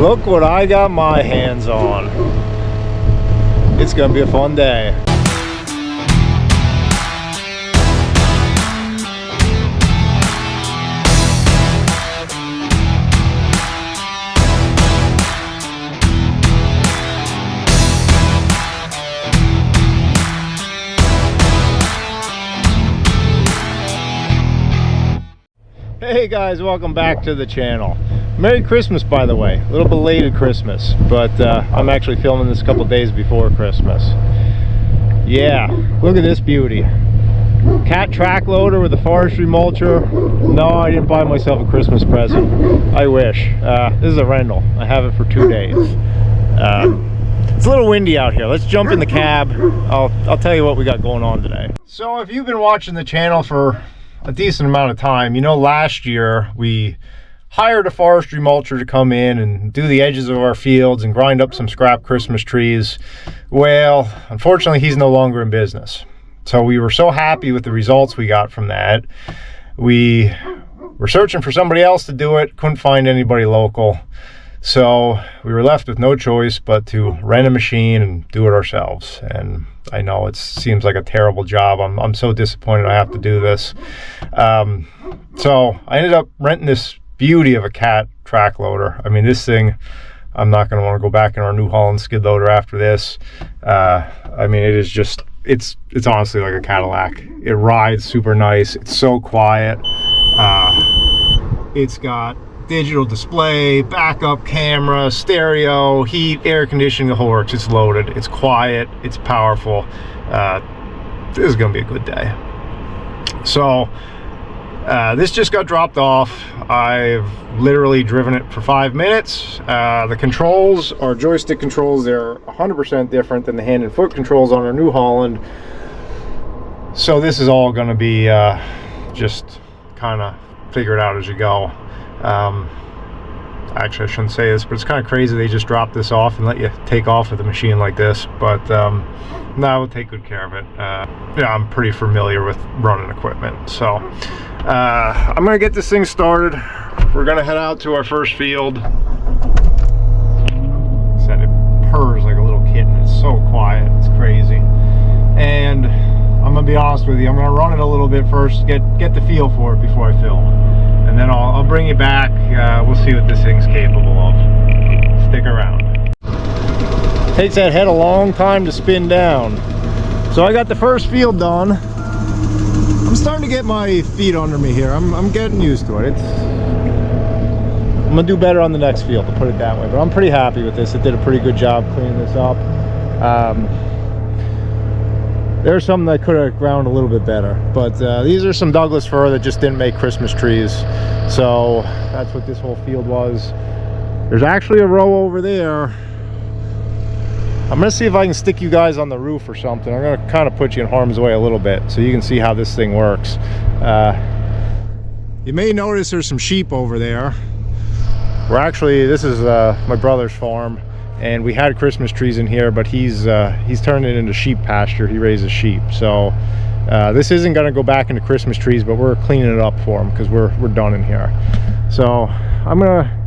Look what I got my hands on. It's gonna be a fun day. Hey guys, welcome back to the channel. Merry Christmas, by the way. A little belated Christmas, but I'm actually filming this a couple days before Christmas. Yeah, look at this beauty. Cat track loader with a Forestry Mulcher. No, I didn't buy myself a Christmas present. I wish. This is a rental. I have it for 2 days. It's a little windy out here. Let's jump in the cab. I'll tell you what we got going on today. So if you've been watching the channel for a decent amount of time, you know last year we hired a forestry mulcher to come in and do the edges of our fields and grind up some scrap Christmas trees. Well, unfortunately he's no longer in business. So we were so happy with the results we got from that. We were searching for somebody else to do it, couldn't find anybody local. So we were left with no choice but to rent a machine and do it ourselves. And I know it seems like a terrible job. I'm so disappointed I have to do this. So I ended up renting this beauty of a Cat track loader. I mean, this thing, I'm not going to want to go back in our New Holland skid loader after this. I mean, it is just, it's honestly like a Cadillac. It rides super nice. It's so quiet. It's got digital display, backup camera, stereo, heat, air conditioning, the whole works. It's loaded, it's quiet, it's powerful. This is gonna be a good day. So this just got dropped off. I've literally driven it for 5 minutes. The controls are joystick controls. They're 100% different than the hand and foot controls on our New Holland. So this is all gonna be just kind of figure it out as you go. Actually I shouldn't say this, but it's kind of crazy they just drop this off and let you take off with a machine like this, but no, we'll take good care of it. Yeah, I'm pretty familiar with running equipment, so I'm gonna get this thing started. We're gonna head out to our first field. Said it purrs like a little kitten. It's so quiet, it's crazy. And I'm gonna be honest with you, I'm gonna run it a little bit first, get the feel for it before I film. And then I'll bring you back. We'll see what this thing's capable of. Stick around. Takes that head a long time to spin down. So I got the first field done. I'm starting to get my feet under me here. I'm getting used to it. I'm gonna do better on the next field, to put it that way. But I'm pretty happy with this. It did a pretty good job cleaning this up. There's something that could have ground a little bit better, but these are some Douglas fir that just didn't make Christmas trees. So that's what this whole field was. There's actually a row over there. I'm gonna see if I can stick you guys on the roof or something. I'm gonna kind of put you in harm's way a little bit so you can see how this thing works. You may notice there's some sheep over there. This is my brother's farm. And we had Christmas trees in here, but he's turned it into sheep pasture. He raises sheep. So this isn't gonna go back into Christmas trees, but we're cleaning it up for him because we're done in here. So I'm gonna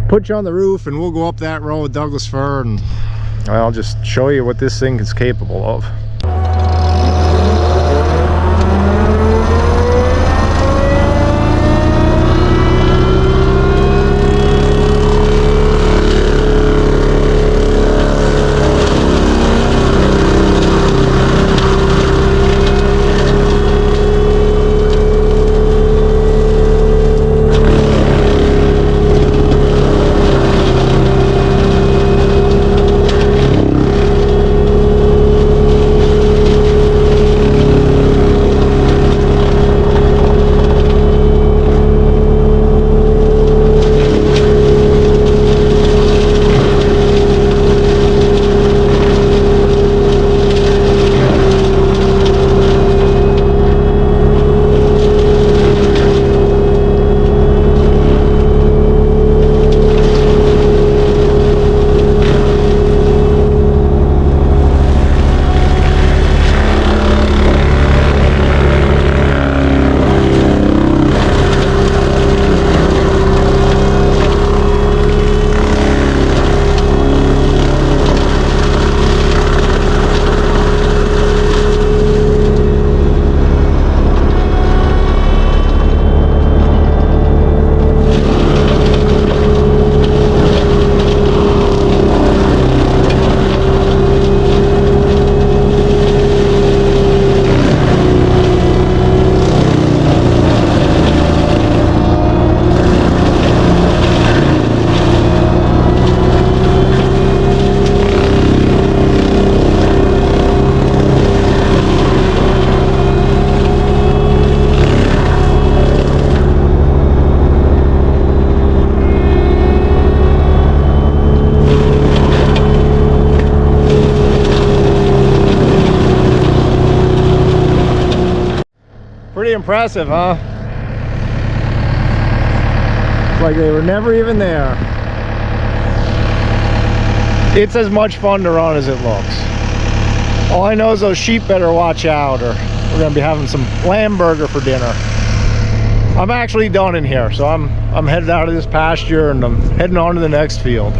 put you on the roof and we'll go up that row of Douglas fir and I'll just show you what this thing is capable of. impressive, huh? It's like they were never even there. It's as much fun to run as it looks. All I know is those sheep better watch out, or we're gonna be having some lamb burger for dinner. I'm actually done in here, so I'm headed out of this pasture and I'm heading on to the next field.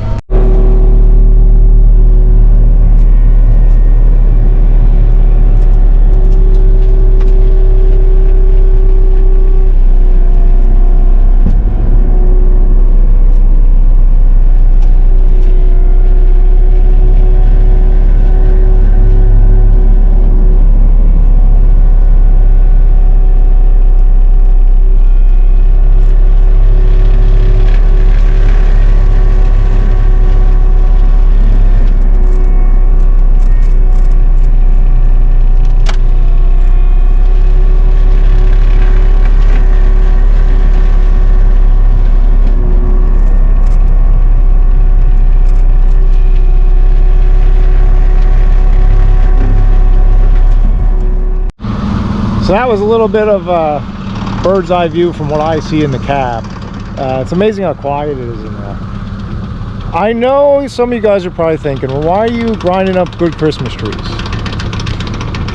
So that was a little bit of a bird's eye view from what I see in the cab. It's amazing how quiet it is in there. I know some of you guys are probably thinking, well, why are you grinding up good Christmas trees?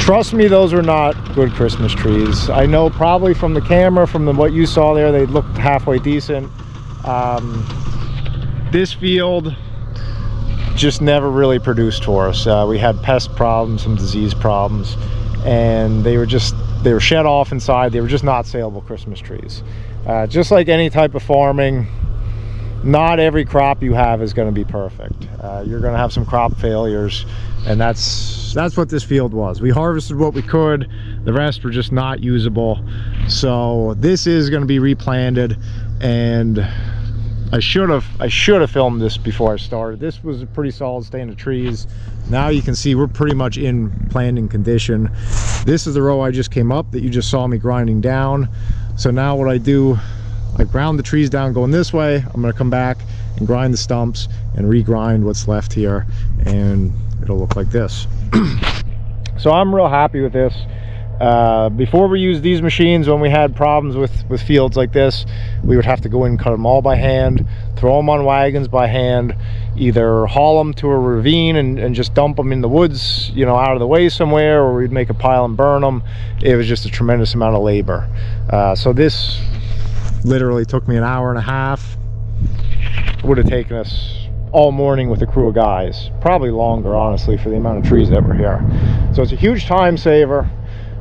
Trust me, those are not good Christmas trees. I know probably from the camera, from what you saw there, they looked halfway decent. This field just never really produced for us. We had pest problems, some disease problems, and they were shed off inside. They were just not saleable Christmas trees. Just like any type of farming, not every crop you have is going to be perfect. You're going to have some crop failures, and that's what this field was. We harvested what we could, the rest were just not usable. So this is going to be replanted, and I should have filmed this before I started. This was a pretty solid stand of trees. Now you can see we're pretty much in planting condition. This is the row I just came up that you just saw me grinding down. So now what I do, I ground the trees down going this way. I'm going to come back and grind the stumps and regrind what's left here, and it'll look like this. So I'm real happy with this. Before we used these machines, when we had problems with fields like this, we would have to go in and cut them all by hand, throw them on wagons by hand, either haul them to a ravine and just dump them in the woods, you know, out of the way somewhere, or we'd make a pile and burn them. It was just a tremendous amount of labor. So this literally took me an hour and a half. It would have taken us all morning with a crew of guys, probably longer, honestly, for the amount of trees that were here. So it's a huge time saver.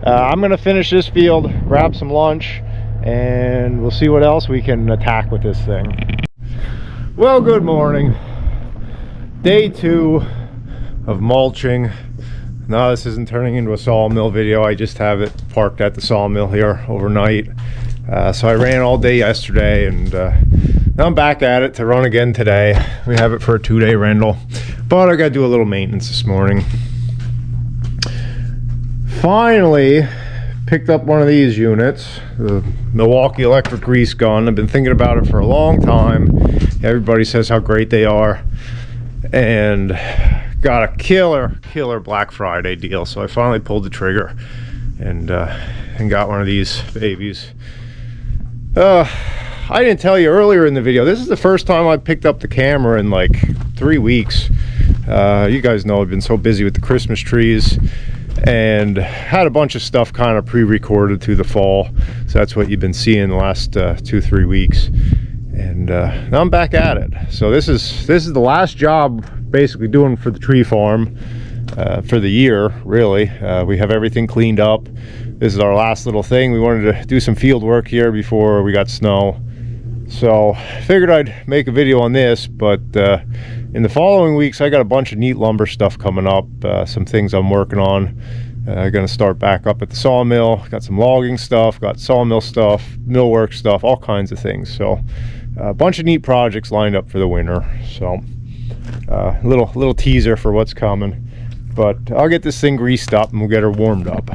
I'm gonna finish this field, grab some lunch, and we'll see what else we can attack with this thing. Well, good morning. Day 2 of mulching. No, this isn't turning into a sawmill video. I just have it parked at the sawmill here overnight. So I ran all day yesterday, and now I'm back at it to run again today. We have it for a 2-day rental, but I gotta do a little maintenance this morning. Finally picked up one of these units, the Milwaukee electric grease gun. I've been thinking about it for a long time. Everybody says how great they are, and got a killer Black Friday deal. So I finally pulled the trigger and got one of these babies. I didn't tell you earlier in the video, this is the first time I picked up the camera in like 3 weeks. You guys know I've been so busy with the Christmas trees, and had a bunch of stuff kind of pre-recorded through the fall, so that's what you've been seeing the last 2-3 weeks, and now I'm back at it. So this is the last job basically doing for the tree farm for the year, really. We have everything cleaned up. This is our last little thing. We wanted to do some field work here before we got snow, so figured I'd make a video on this. But in the following weeks, I got a bunch of neat lumber stuff coming up, some things I'm working on. Gonna start back up at the sawmill. Got some logging stuff, got sawmill stuff, millwork stuff, all kinds of things. So a bunch of neat projects lined up for the winter. So little teaser for what's coming. But I'll get this thing greased up and we'll get her warmed up.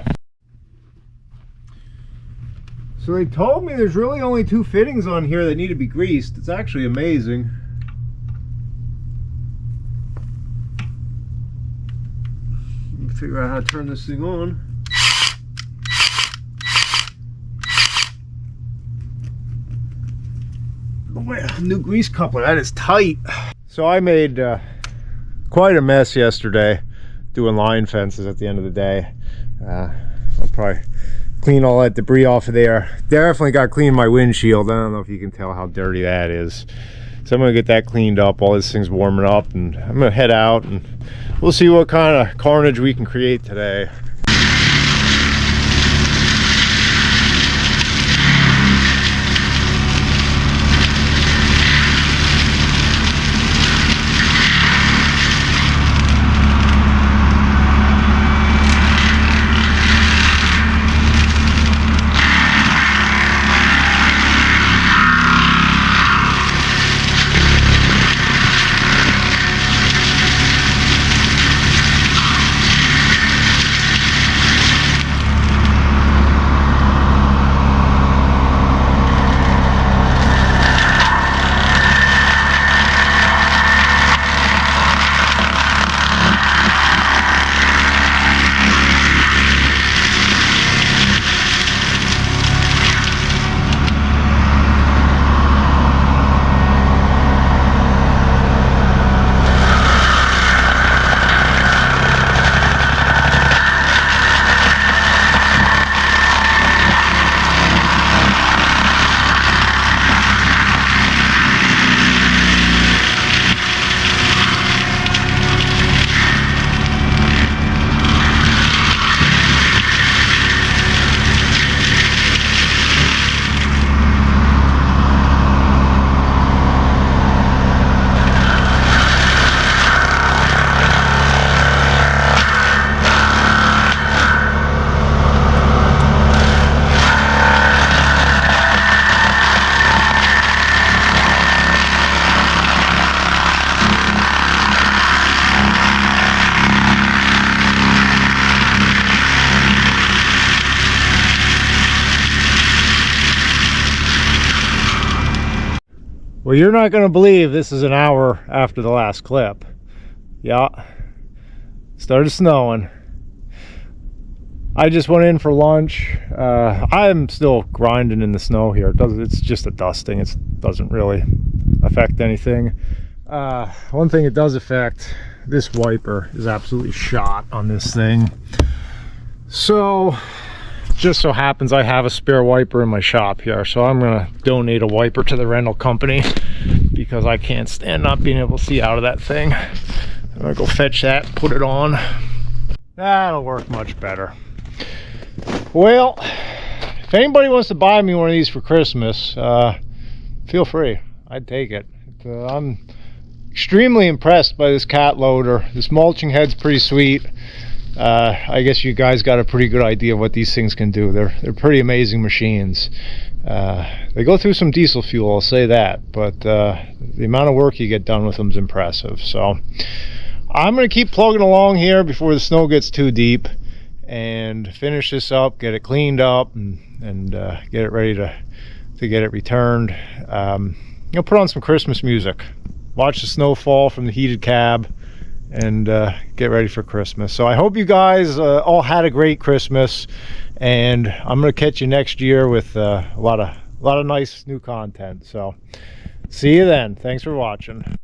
So they told me there's really only 2 fittings on here that need to be greased. It's actually amazing. Let me figure out how to turn this thing on. New grease coupler, that is tight. So I made quite a mess yesterday doing line fences at the end of the day. I'll probably clean all that debris off of there. Definitely got to clean my windshield. I don't know if you can tell how dirty that is. So I'm going to get that cleaned up while this thing's warming up, and I'm going to head out and we'll see what kind of carnage we can create today. Well, you're not going to believe this is an hour after the last clip. Yeah, started snowing. I just went in for lunch. I'm still grinding in the snow here. It's just a dusting. It doesn't really affect anything. One thing it does affect, this wiper is absolutely shot on this thing. So just so happens I have a spare wiper in my shop here, so I'm gonna donate a wiper to the rental company because I can't stand not being able to see out of that thing. I'm gonna go fetch that, put it on. That'll work much better. Well, if anybody wants to buy me one of these for Christmas, feel free. I'd take it. I'm extremely impressed by this cat loader. This mulching head's pretty sweet. I guess you guys got a pretty good idea of what these things can do. They're pretty amazing machines. They go through some diesel fuel, I'll say that, but the amount of work you get done with them is impressive. So I'm going to keep plugging along here before the snow gets too deep and finish this up, get it cleaned up, and get it ready to get it returned. I'll put on some Christmas music, watch the snow fall from the heated cab, and get ready for Christmas. So I hope you guys all had a great Christmas, and I'm gonna catch you next year with a lot of nice new content. So see you then. Thanks for watching.